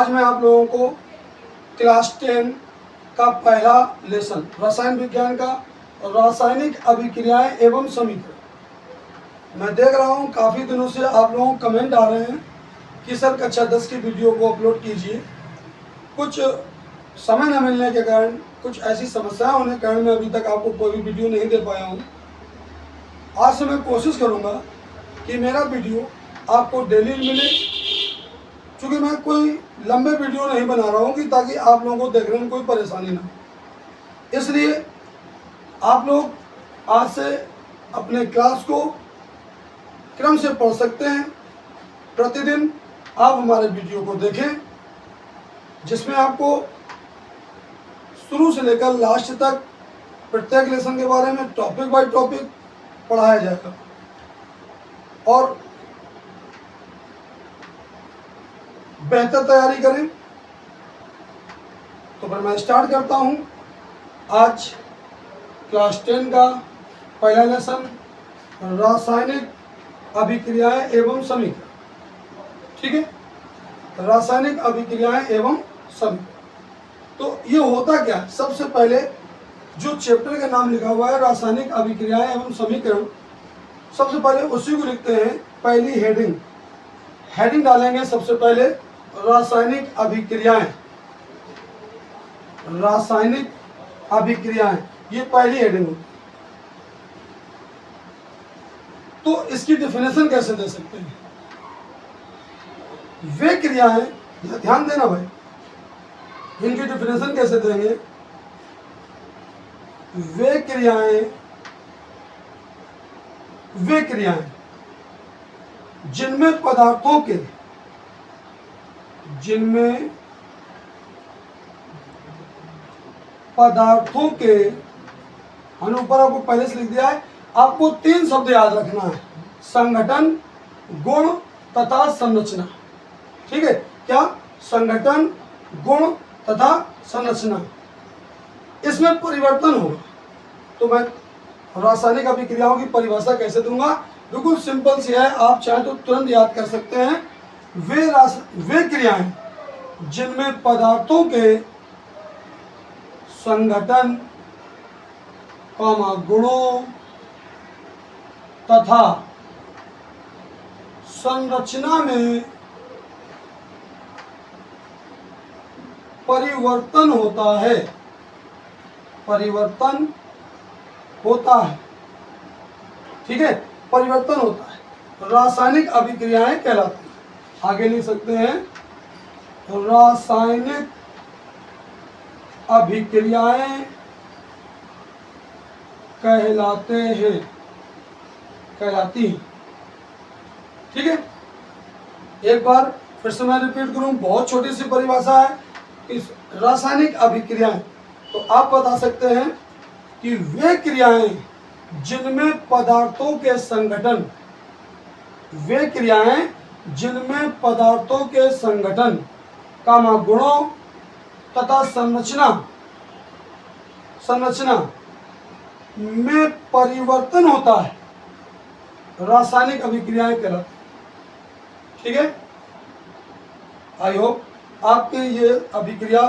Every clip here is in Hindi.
आज मैं आप लोगों को क्लास 10 का पहला लेसन रसायन विज्ञान का रासायनिक अभिक्रियाएं एवं समीकरण। मैं देख रहा हूं काफ़ी दिनों से आप लोगों को कमेंट आ रहे हैं कि सर कक्षा 10 की वीडियो को अपलोड कीजिए। कुछ समय न मिलने के कारण, कुछ ऐसी समस्याएं होने के कारण मैं अभी तक आपको कोई भी वीडियो नहीं दे पाया हूं। आज से मैं कोशिश करूंगा कि मेरा वीडियो आपको डेली मिले, क्योंकि मैं कोई लंबे वीडियो नहीं बना रहा हूँ कि ताकि आप लोगों को देखने में कोई परेशानी ना हो। इसलिए आप लोग आज से अपने क्लास को क्रम से पढ़ सकते हैं। प्रतिदिन आप हमारे वीडियो को देखें, जिसमें आपको शुरू से लेकर लास्ट तक प्रत्येक लेसन के बारे में टॉपिक बाय टॉपिक पढ़ाया जाएगा। और बेहतर तैयारी करें। तो फिर मैं स्टार्ट करता हूं आज क्लास 10 का पहला लेसन रासायनिक अभिक्रियाएं एवं समीकरण। ठीक है, रासायनिक अभिक्रियाएं एवं समीकरण। तो ये होता क्या है? सबसे पहले जो चैप्टर का नाम लिखा हुआ है रासायनिक अभिक्रियाएं एवं समीकरण, सबसे पहले उसी को लिखते हैं। पहली हेडिंग डालेंगे सबसे पहले रासायनिक अभिक्रियाएं। रासायनिक अभिक्रियाएं, ये पहली हेडिंग होगी। तो इसकी डेफिनेशन कैसे दे सकते हैं? वे क्रियाएं, ध्यान देना भाई, इनकी डेफिनेशन कैसे देंगे? वे क्रियाएं जिनमें पदार्थों के हमने ऊपर आपको पहले से लिख दिया है। आपको 3 शब्द याद रखना है: संगठन, गुण तथा संरचना। ठीक है, क्या? संगठन, गुण तथा संरचना। इसमें परिवर्तन होगा। तो मैं रासायनिक अभिक्रियाओं की परिभाषा कैसे दूंगा? बिल्कुल सिंपल सी है, आप चाहे तो तुरंत याद कर सकते हैं। वे क्रियाएं जिनमें पदार्थों के संगठन, गुणों तथा संरचना में परिवर्तन होता है। ठीक है, परिवर्तन होता है, रासायनिक अभिक्रियाएं कहलाती हैं। आगे लिख सकते हैं, रासायनिक अभिक्रियाएं कहलाती हैं। ठीक है, एक बार फिर से मैं रिपीट करूं, बहुत छोटी सी परिभाषा है इस रासायनिक अभिक्रियाएं। तो आप बता सकते हैं कि वे क्रियाएं जिनमें पदार्थों के संगठन, गुणों तथा संरचना में परिवर्तन होता है, रासायनिक अभिक्रियाएं कहलाती। ठीक है, आई होप आपके ये अभिक्रिया,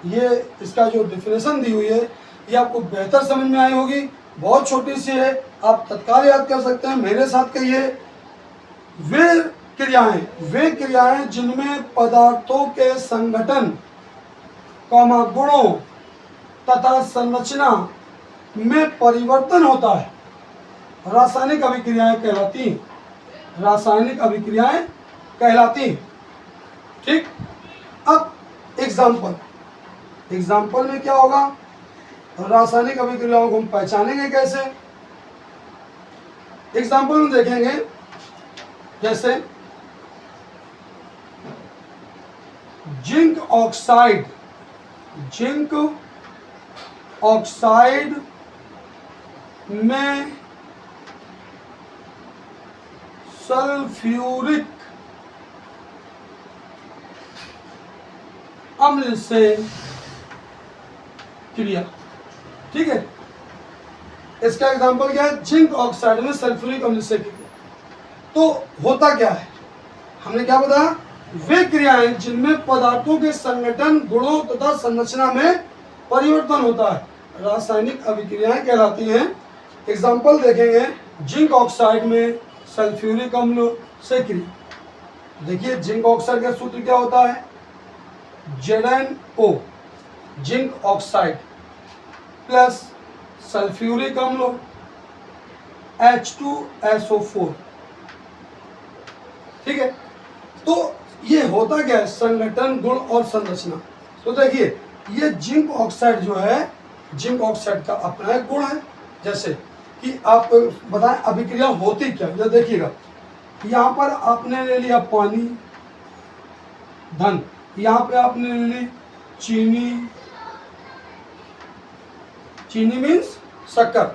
ये इसका जो डेफिनेशन दी हुई है, ये आपको बेहतर समझ में आई होगी। बहुत छोटी सी है, आप तत्काल याद कर सकते हैं। मेरे साथ कहिए, वे क्रियाएं जिनमें पदार्थों के संगठन, गुणों तथा संरचना में परिवर्तन होता है, रासायनिक अभिक्रियाएं कहलाती। ठीक, अब एग्जाम्पल में क्या होगा? रासायनिक अभिक्रियाओं को हम पहचानेंगे कैसे? एग्जाम्पल में देखेंगे, जैसे जिंक ऑक्साइड में सल्फ्यूरिक अम्ल से क्रिया। ठीक है, इसका एग्जांपल क्या है? जिंक ऑक्साइड में सल्फ्यूरिक अम्ल से क्रिया। तो होता क्या है? हमने क्या बताया? वे क्रियाएं जिनमें पदार्थों के संगठन, गुणों तथा संरचना में परिवर्तन होता है रासायनिक अभिक्रियाएं कहलाती हैं। एग्जाम्पल देखेंगे, जिंक ऑक्साइड में सल्फ्यूरिक अम्ल से क्रिया। देखिए जिंक ऑक्साइड का सूत्र क्या होता है, ZnO, zinc oxide plus sulphuric अम्ल H2SO4। ठीक है, तो ये होता क्या है, संगठन, गुण और संरचना। तो देखिए ये जिंक ऑक्साइड जो है, जिंक ऑक्साइड का अपना एक गुण है। जैसे कि आप बताएं अभिक्रिया होती क्या, ये देखिएगा, यहाँ पर आपने ले लिया पानी, धन, यहाँ पे आपने ले ली चीनी, चीनी मीन्स शक्कर।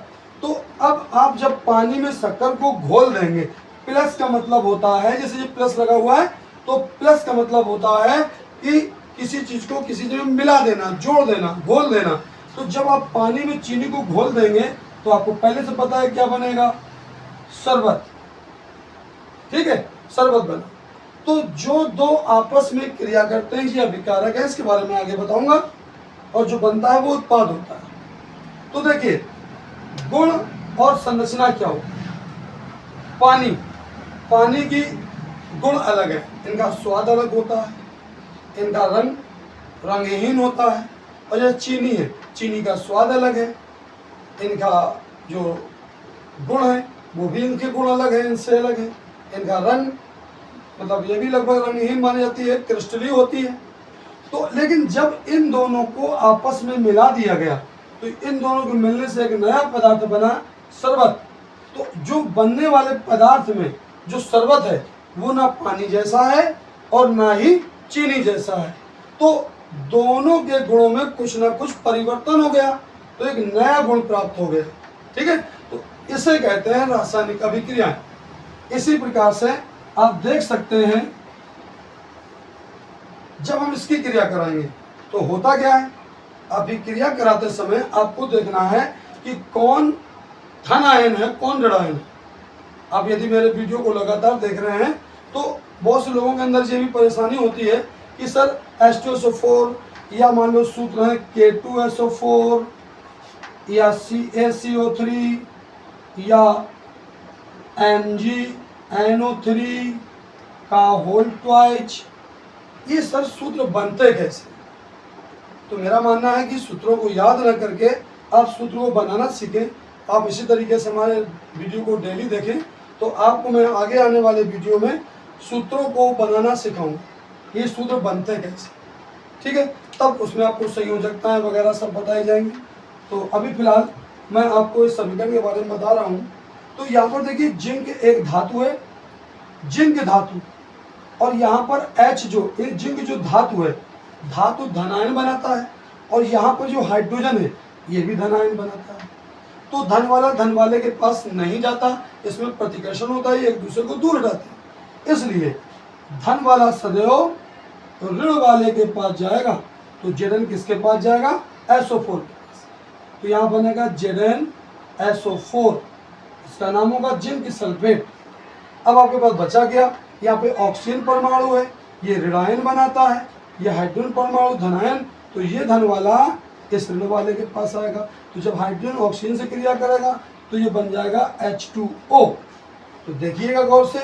तो अब आप जब पानी में शक्कर को घोल देंगे, प्लस का मतलब होता है, जैसे ये प्लस लगा हुआ है तो प्लस का मतलब होता है कि किसी चीज को किसी चीज में मिला देना, जोड़ देना, घोल देना। तो जब आप पानी में चीनी को घोल देंगे तो आपको पहले से पता है क्या बनेगा, शरबत। ठीक है, शरबत बना। तो जो दो आपस में क्रिया करते हैं ये अभिकारक है, इसके बारे में आगे बताऊंगा। और जो बनता है वो उत्पाद होता है। तो देखिए गुण और संरचना क्या हो, पानी, पानी की गुण अलग है, इनका स्वाद अलग होता है, इनका रंग रंगहीन होता है। और यह चीनी है, चीनी का स्वाद अलग है, इनका जो गुण है वो भी इनके गुण अलग है, इनसे अलग है। इनका रंग मतलब ये भी लगभग रंगहीन मानी जाती है, क्रिस्टली होती है। तो लेकिन जब इन दोनों को आपस में मिला दिया गया तो इन दोनों के मिलने से एक नया पदार्थ बना, शरबत। तो जो बनने वाले पदार्थ में जो शरबत है वो ना पानी जैसा है और ना ही चीनी जैसा है। तो दोनों के गुणों में कुछ ना कुछ परिवर्तन हो गया, तो एक नया गुण प्राप्त हो गया। ठीक है, तो इसे कहते हैं रासायनिक अभिक्रियाएं। इसी प्रकार से आप देख सकते हैं जब हम इसकी क्रिया कराएंगे तो होता क्या है, अभिक्रिया कराते समय आपको देखना है कि कौन धन आयन है, कौन ऋण आयन है। आप यदि मेरे वीडियो को लगातार देख रहे हैं तो बहुत से लोगों के अंदर ये भी परेशानी होती है कि सर H2SO4 या मान लो सूत्र है K2SO4 या CaCO3 या MgNO3 का होल ट्वाइस, ये सर सूत्र बनते कैसे। तो मेरा मानना है कि सूत्रों को याद न करके आप सूत्रों को बनाना सीखें। आप इसी तरीके से हमारे वीडियो को डेली देखें तो आपको मैं आगे आने वाले वीडियो में सूत्रों को बनाना सिखाऊंगा, ये सूत्र बनते कैसे। ठीक है, तब उसमें आपको संयोजकताएं वगैरह सब बताई जाएंगी। तो अभी फिलहाल मैं आपको इस समीकरण के बारे में बता रहा हूँ। तो यहाँ पर देखिए जिंक एक धातु है, जिंक धातु, और यहाँ पर H जो एक जिंक जो धातु है, धातु धनायन बनाता है, और यहाँ पर जो हाइड्रोजन है ये भी धनायन बनाता है। तो धन वाला धन वाले के पास नहीं जाता, इसमें प्रतिकर्षण होता है, एक दूसरे को दूर हटाते हैं। इसलिए धन वाला सदैव ऋण वाले के पास जाएगा। तो Zn किसके पास जाएगा, SO4 के पास। तो यहाँ बनेगा ZnSO4, इसका नाम होगा जिंक सल्फेट। अब आपके पास बचा गया, यहाँ पे ऑक्सीजन परमाणु है, ये ऋणायन बनाता है, ये हाइड्रोजन परमाणु धनायन। तो ये धन वाला इस ऋण वाले के पास आएगा। तो जब हाइड्रोजन ऑक्सीजन से क्रिया करेगा तो ये बन जाएगा H2O। तो देखिएगा गौर से,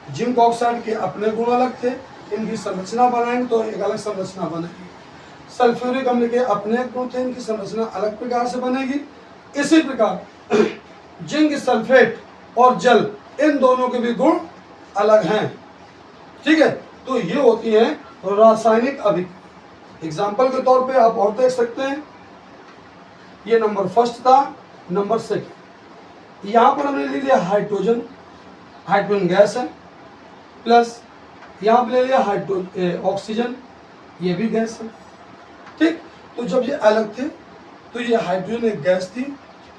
जिंक ऑक्साइड के अपने गुण अलग थे, इनकी संरचना बनाएंगे तो एक अलग संरचना बनेगी। सल्फ्यूरिक अम्ल के अपने गुण थे, इनकी संरचना अलग प्रकार से बनेगी। इसी प्रकार जिंक सल्फेट और जल, इन दोनों के भी गुण अलग हैं। ठीक है, तो ये होती है रासायनिक अभिक्रिया। एग्जाम्पल के तौर पे आप और देख सकते हैं, ये नंबर फर्स्ट था, नंबर सेकंड। यहाँ पर हमने ले लिया हाइड्रोजन, हाइड्रोजन गैस है, प्लस यहाँ पे ले लिया ऑक्सीजन, ये भी गैस है। ठीक, तो जब ये अलग थे तो ये हाइड्रोजन एक गैस थी,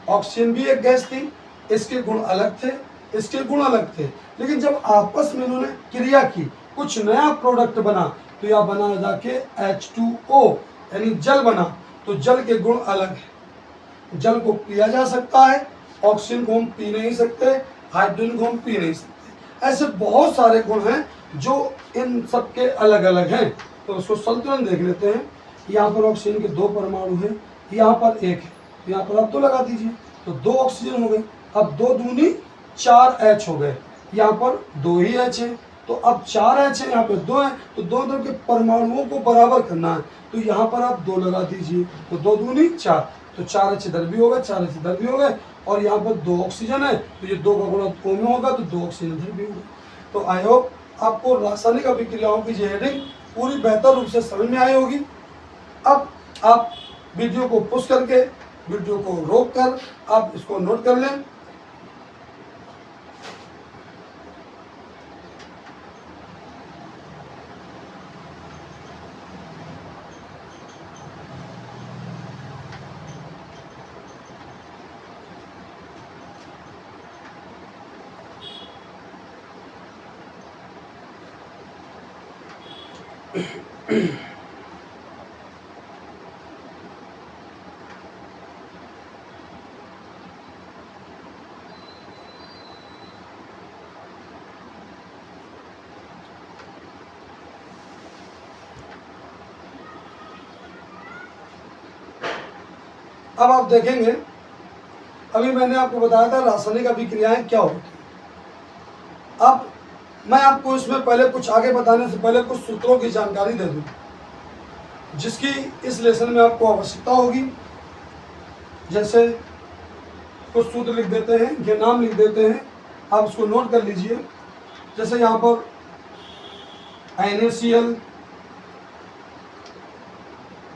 ऑक्सीजन भी एक गैस थी, इसके गुण अलग थे, इसके गुण अलग थे। लेकिन जब आपस में इन्होंने क्रिया की, कुछ नया प्रोडक्ट बना, तो यह बना जाके H2O यानी जल बना। तो जल के गुण अलग है, जल को पिया जा सकता है, ऑक्सीजन को हम पी नहीं सकते, हाइड्रोजन को हम पी नहीं सकते। ऐसे बहुत सारे गुण हैं जो इन सब के अलग अलग हैं। तो उसको संतुलन देख लेते हैं। यहाँ पर ऑक्सीजन के 2 परमाणु हैं, यहाँ पर 1 है, तो यहाँ पर आप 2 लगा दीजिए, तो 2 ऑक्सीजन हो गए। अब 2 दूनी 4 H हो गए, यहाँ पर 2 ही H है, तो अब 4 H है, यहाँ पे 2 है, तो दोनों तरफ के परमाणुओं को बराबर करना है, तो यहाँ पर आप 2 लगा दीजिए, तो 2 दूनी 4, तो 4 H इधर भी हो गए, 4 H इधर भी हो गए, और यहाँ पर 2 ऑक्सीजन है, तो ये 2 का गुणा 2 में होगा, तो 2 ऑक्सीजन इधर भी होगा। तो आई होप आपको रासायनिक अभिक्रियाओं की हेडिंग पूरी बेहतर रूप से समझ में आई होगी। अब आप वीडियो को पुश करके, वीडियो को रोक कर आप इसको नोट कर लें। अब आप देखेंगे, अभी मैंने आपको बताया था रासायनिक अभिक्रियाएं क्या होती हैं। अब मैं आपको इसमें पहले कुछ आगे बताने से पहले कुछ सूत्रों की जानकारी दे दूं, जिसकी इस लेसन में आपको आवश्यकता होगी। जैसे कुछ सूत्र लिख देते हैं, ये नाम लिख देते हैं, आप उसको नोट कर लीजिए। जैसे यहाँ पर NaCl,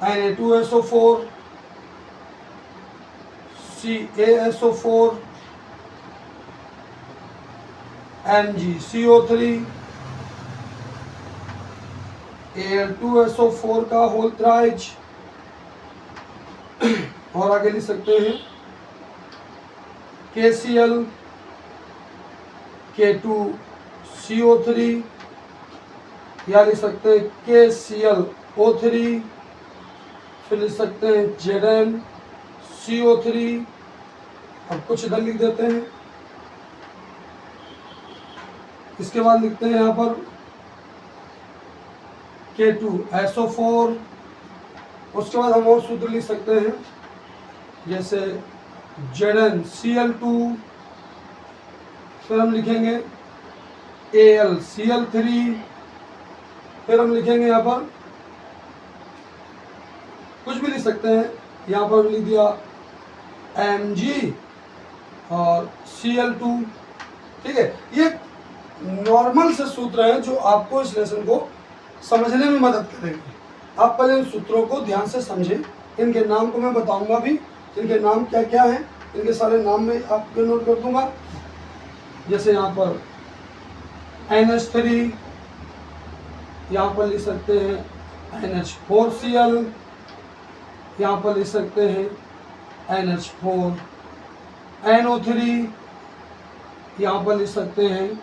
Na2SO4, CaSO4, MgCO3, Al2SO4 का होल ट्राइज, और आगे लिख सकते हैं KCl, K2CO3, या लिख सकते हैं KClO3, फिर लिख सकते हैं ZnCO3। अब कुछ इधर लिख देते हैं। इसके बाद लिखते हैं यहाँ पर K2SO4। उसके बाद हम और सूत्र लिख सकते हैं, जैसे ZnCl2, फिर हम लिखेंगे AlCl3, फिर हम लिखेंगे यहाँ पर कुछ भी लिख सकते हैं, यहाँ पर लिख दिया Mg और Cl2। ठीक है, ये नॉर्मल से सूत्र हैं जो आपको इस लेसन को समझने में मदद करेंगे। आप पहले इन सूत्रों को ध्यान से समझें। इनके नाम को मैं बताऊंगा भी, इनके नाम क्या क्या हैं, इनके सारे नाम में आपको नोट कर दूंगा। जैसे यहाँ पर NH3, यहाँ पर लिख सकते हैं NH4Cl, यहाँ पर लिख सकते हैं NH4NO3, यहाँ पर लिख सकते हैं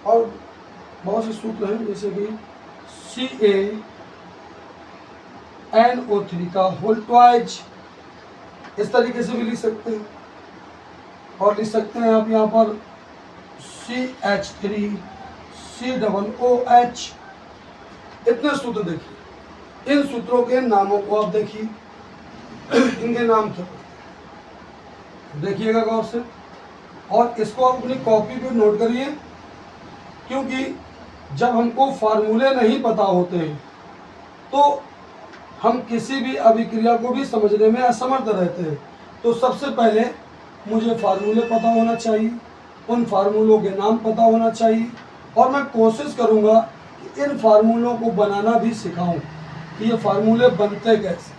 और बहुत से सूत्र हैं, जैसे कि CaNO3 का होल ट्वाइज, इस तरीके से भी लिख सकते हैं। और लिख सकते हैं आप यहाँ पर CH3COOH। इतने सूत्र देखिए। इन सूत्रों के नामों को आप देखिए, इनके नाम क्या देखिएगा गौर से, और इसको आप अपनी कॉपी पे नोट करिए, क्योंकि जब हमको फार्मूले नहीं पता होते हैं तो हम किसी भी अभिक्रिया को भी समझने में असमर्थ रहते हैं। तो सबसे पहले मुझे फार्मूले पता होना चाहिए, उन फार्मूलों के नाम पता होना चाहिए, और मैं कोशिश करूँगा कि इन फार्मूलों को बनाना भी सिखाऊं कि ये फार्मूले बनते कैसे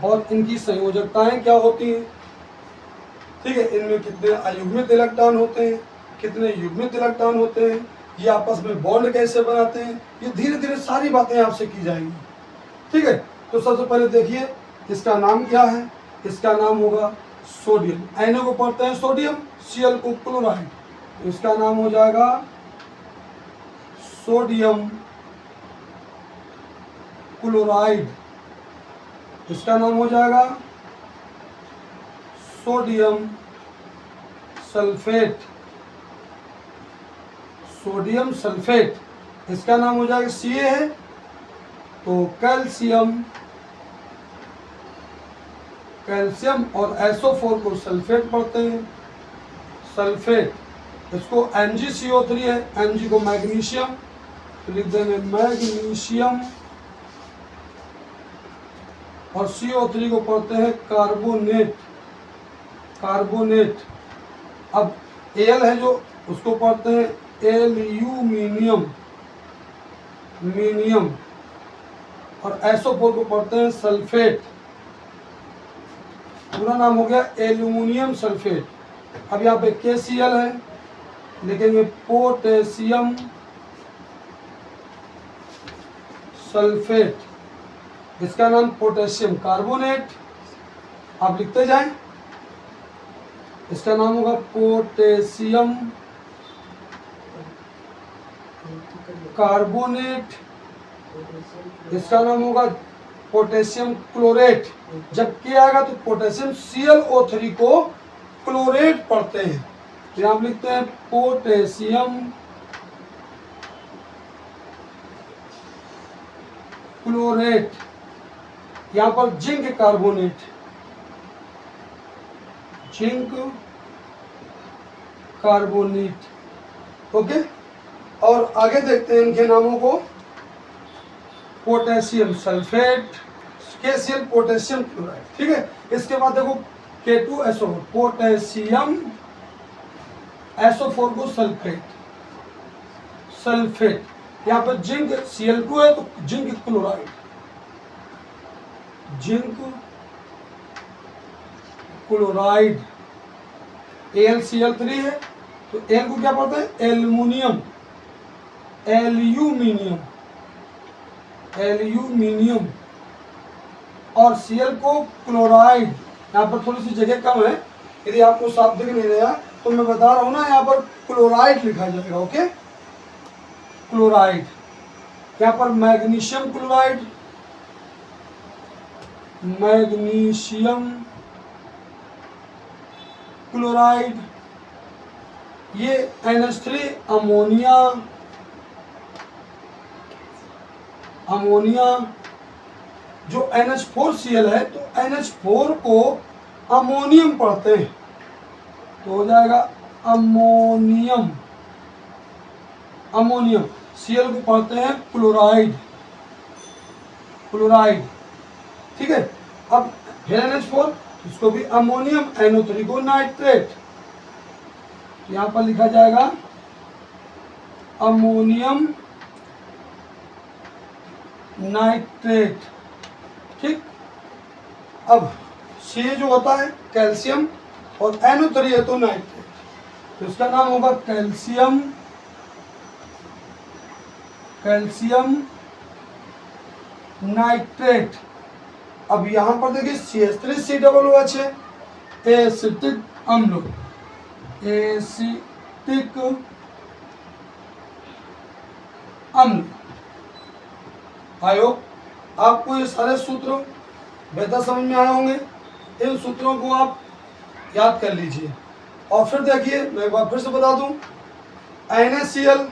और इनकी संयोजकताएं क्या होती हैं। ठीक है, इनमें कितने अयुग्मित इलेक्ट्रॉन होते हैं, कितने युग्मित इलेक्ट्रॉन होते हैं, ये आपस में बॉन्ड कैसे बनाते हैं, ये धीरे धीरे सारी बातें आपसे की जाएंगी। ठीक है, तो सबसे पहले देखिए इसका नाम क्या है। इसका नाम होगा सोडियम। Na को पढ़ते हैं सोडियम, Cl को क्लोराइड, तो इसका नाम हो जाएगा सोडियम क्लोराइड। इसका नाम हो जाएगा सोडियम सल्फेट, सोडियम सल्फेट, इसका नाम हो जाएगा Ca है, तो कैल्शियम, कैल्शियम और SO4 को सल्फेट पढ़ते हैं, सल्फेट, इसको MgCO3 है, Mg को मैग्नीशियम, तो लिख देंगे मैग्नीशियम, और CO3 को पढ़ते हैं कार्बोनेट, कार्बोनेट। अब Al है जो उसको पढ़ते हैं एल्यूमिनियम, मीनियम, और SO4 को पढ़ते हैं सल्फेट, पूरा नाम हो गया एल्यूमिनियम सल्फेट। अब यहाँ पे KCl है, लिखेंगे पोटेशियम सल्फेट, इसका नाम पोटेशियम कार्बोनेट, आप लिखते जाएं, इसका नाम होगा पोटेशियम कार्बोनेट, इसका नाम होगा पोटेशियम क्लोरेट। जब के आएगा तो पोटेशियम ClO3 को क्लोरेट पढ़ते हैं, तो यहाँ लिखते हैं पोटेशियम क्लोरेट। यहाँ पर zinc carbonate, zinc carbonate. Okay, और आगे देखते हैं इनके नामों को, potassium sulphate, KCl potassium chloride, ठीक है। इसके बाद देखो K2SO, पोटेशियम SO4 को सल्फेट, सल्फेट। यहाँ पर जिंक Cl2 है तो zinc chloride, zinc chloride. AlCl3 है तो Al को क्या पढ़ते हैं एल्यूमिनियम, एल्यूमिनियम, एल्यूमिनियम, और Cl को क्लोराइड। यहाँ पर थोड़ी सी जगह कम है, यदि आपको साफ दिख नहीं रहा तो मैं बता रहा हूँ ना, यहाँ पर क्लोराइड लिखा जाएगा। Okay, chloride. यहाँ पर मैग्नीशियम क्लोराइड, मैग्नीशियम क्लोराइड, ये NH3 अमोनिया, अमोनिया। जो NH4Cl है तो NH4 को अमोनियम पढ़ते हैं, तो हो जाएगा अमोनियम, अमोनियम। Cl को पढ़ते हैं क्लोराइड, क्लोराइड, ठीक है। अब NH4 इसको भी अमोनियम, NO3 को नाइट्रेट, यहाँ पर लिखा जाएगा अमोनियम नाइट्रेट, ठीक। अब Ca जो होता है कैल्शियम और NO3 है तो नाइट्रेट, तो इसका नाम होगा कैल्शियम, कैल्शियम नाइट्रेट। अब यहाँ पर देखिए CH3COOH है, एसिटिक अम्ल, एसिटिक अम्ल। आयो, आपको ये सारे सूत्र बेहतर समझ में आए होंगे, इन सूत्रों को आप याद कर लीजिए। और फिर देखिए मैं एक बार फिर से बता दूं, NaCl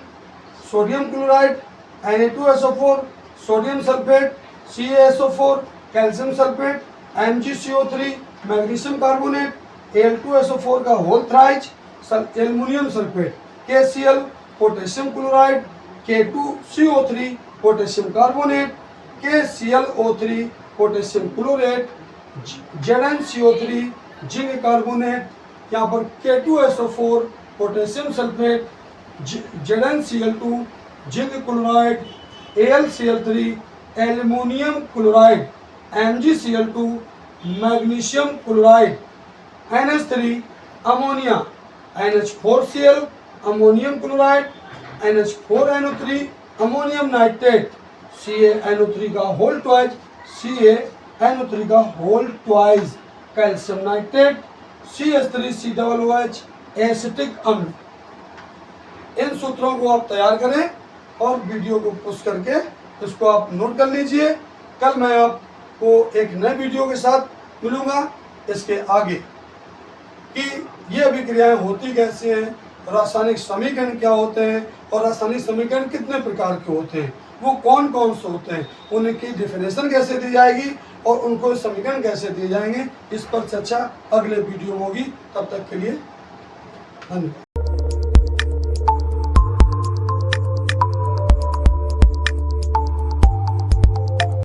sodium chloride, Na2SO4 sodium sulphate, CaSO4 calcium sulphate, MgCO3 magnesium carbonate, Al2SO4 का whole thrice aluminium sulphate, KCl potassium chloride, K2CO3 potassium carbonate, KClO3 potassium chlorate, ZnCO3 zinc carbonate, यहाँ पर K2SO4 potassium sulphate, ZnCl2 zinc chloride, AlCl3 aluminium chloride, MgCl2 magnesium chloride, NH3 ammonia, NH4Cl ammonium chloride, NH4NO3 ammonium nitrate, CaNO3 का होल ट्वाइस, CaNO3 का whole twice calcium nitrate, CH3COOH acetic अम्ल। इन सूत्रों को आप तैयार करें और वीडियो को पुश करके इसको आप नोट कर लीजिए। कल मैं आपको एक नए वीडियो के साथ मिलूंगा इसके आगे। कि ये अभिक्रियाएं होती कैसे हैं, रासायनिक समीकरण क्या होते हैं और रासायनिक समीकरण कितने प्रकार के होते हैं, वो कौन कौन से होते हैं, उनकी डिफिनेशन कैसे दी जाएगी और उनको समीकरण कैसे दिए जाएंगे, इस पर चर्चा अगले वीडियो में होगी। तब तक के लिए धन्यवाद।